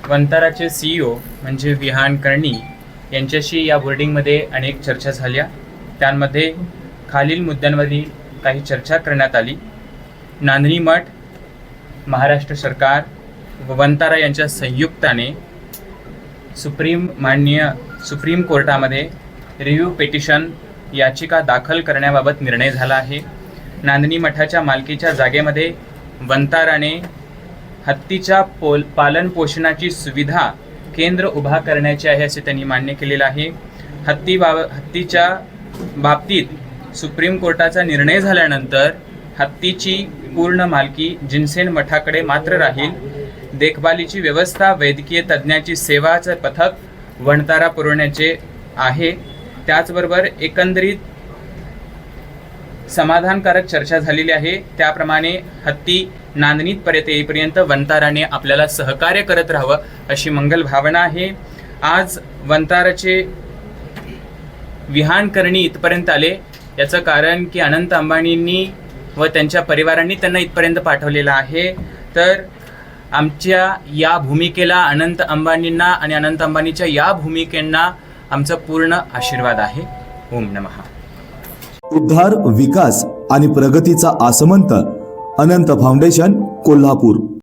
वंताराचे CEO म्हणजे विहान कर्णी यांच्याशी या बोर्डिंगमध्ये अनेक चर्चा झाल्या. त्यांमध्ये खालील मुद्द्यांवरील काही चर्चा करण्यात आली. नांदणी मठ, महाराष्ट्र सरकार व वंतारा यांच्या संयुक्ताने सुप्रीम कोर्टामध्ये रिव्ह्यू पिटिशन याचिका दाखल करण्याबाबत निर्णय झाला आहे. नांदणी मठाच्या मालकीच्या जागेमध्ये वंताराने हत्तीच्या पालन पोषणाची सुविधा केंद्र उभा करण्याचे आहे असे त्यांनी मान्य केलेलं आहे. हत्तीच्या बाबतीत सुप्रीम कोर्टाचा निर्णय झाल्यानंतर हत्तीची पूर्ण मालकी जिनसेन मठाकडे मात्र राहील. देखभालीची व्यवस्था, वैद्यकीय तज्ज्ञाची सेवाचं पथक वंतारा पुरवण्याचे आहे. त्याचबरोबर एकंदरीत समाधानकारक चर्चा झालेली आहे. त्याप्रमाणे हत्ती नांदणीपर्यंत येईपर्यंत वंताराने आपल्याला सहकार्य करत राहावं अशी मंगल भावना आहे. आज वंताराचे विहान करणी इथपर्यंत आले, याचं कारण की अनंत अंबानींनी व त्यांच्या परिवारांनी त्यांना इथपर्यंत पाठवलेलं आहे. तर आमच्या या भूमिकेला अनंत अंबानींना आणि अनंत अंबानीच्या या भूमिकेंना आमचा पूर्ण आशीर्वाद आहे. ओम नमः. उद्धार, विकास आणि प्रगतीचा आसमंत अनंत फाउंडेशन, कोल्हापूर.